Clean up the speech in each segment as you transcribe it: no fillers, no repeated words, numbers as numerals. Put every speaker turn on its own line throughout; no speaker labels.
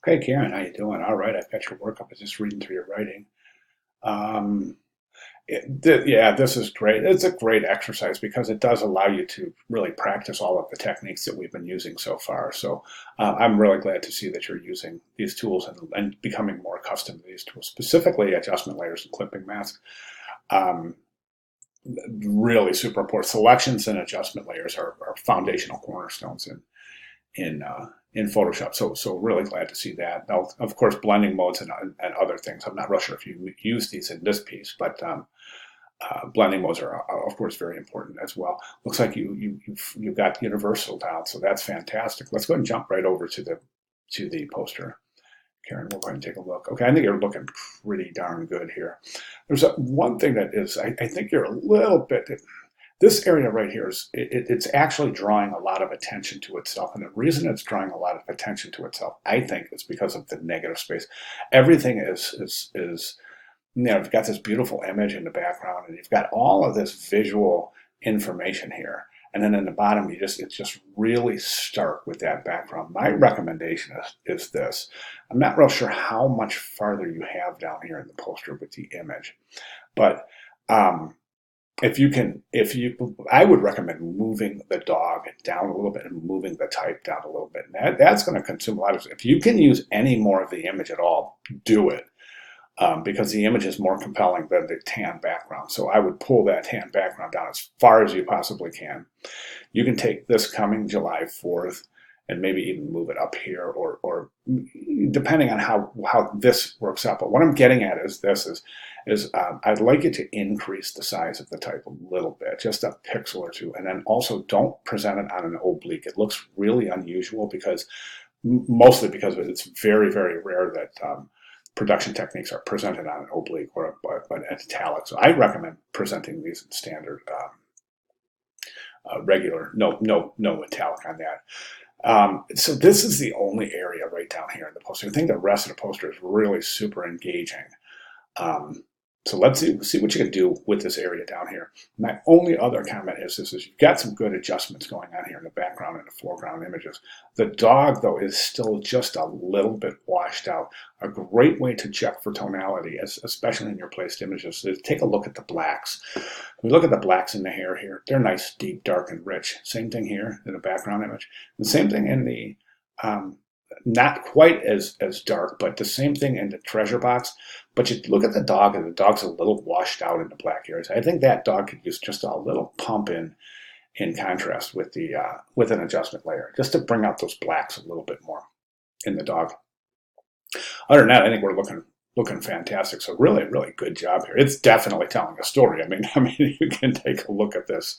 Hey Karen, how you doing? All right, I've got your work up. I was just reading through your writing. Um, yeah, this is great. It's a great exercise because it does allow you to really practice all of the techniques that we've been using so far. So I'm really glad to see that you're using these tools and becoming more accustomed to these tools, specifically adjustment layers and clipping masks. Um, Really super important. Selections and adjustment layers are foundational cornerstones in Photoshop. So really glad to see that. Now, of course, blending modes and other things. I'm not real sure if you use these in this piece, but blending modes are of course very important as well. Looks like you've got universal down, so that's fantastic. Let's go ahead and jump right over to the poster. Karen, we'll go ahead and take a look. Okay, I think you're looking pretty darn good here. There's one thing that is, I think you're a little bit, this area right here it's actually drawing a lot of attention to itself. And the reason it's drawing a lot of attention to itself, I think, is because of the negative space. Everything is you've got this beautiful image in the background and you've got all of this visual information here. And then in the bottom, it's just really stark with that background. My recommendation is this. I'm not real sure how much farther you have down here in the poster with the image, but if you can, I would recommend moving the dog down a little bit and moving the type down a little bit. And that's going to consume a lot of, if you can use any more of the image at all, do it. Because the image is more compelling than the tan background. So I would pull that tan background down as far as you possibly can. You can take this coming July 4th and maybe even move it up here or depending on how this works out. But what I'm getting at is I'd like you to increase the size of the type a little bit, just a pixel or two. And then also don't present it on an oblique. It looks really unusual mostly because it's very, very rare that production techniques are presented on an oblique or an italic. So I recommend presenting these in standard regular, no italic on that. So this is the only area right down here in the poster. I think the rest of the poster is really super engaging. So let's see what you can do with this area down here. My only other comment is you've got some good adjustments going on here in the background and the foreground images. The dog, though, is still just a little bit washed out. A great way to check for tonality, especially in your placed images, is take a look at the blacks. We look at the blacks in the hair here. They're nice, deep, dark, and rich. Same thing here in the background image. The same thing in the not quite as dark, but the same thing in the treasure box. But you look at the dog, and the dog's a little washed out in the black areas. I think that dog could use just a little pump in contrast with the with an adjustment layer, just to bring out those blacks a little bit more in the dog. Other than that, I think we're looking fantastic. So really, really good job here. It's definitely telling a story. I mean, you can take a look at this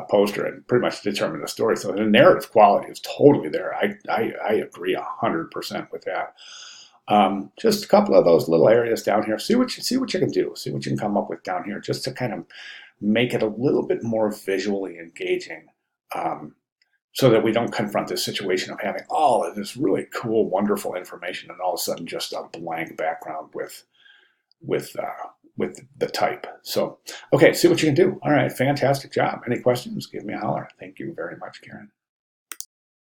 poster and pretty much determine the story. So the narrative quality is totally there. I agree 100% with that. Just a couple of those little areas down here. See what you can do. See what you can come up with down here, just to kind of make it a little bit more visually engaging, so that we don't confront this situation of having all of this really cool, wonderful information and all of a sudden just a blank background with the type. So, okay, see what you can do. All right, fantastic job. Any questions? Give me a holler. Thank you very much, Karen.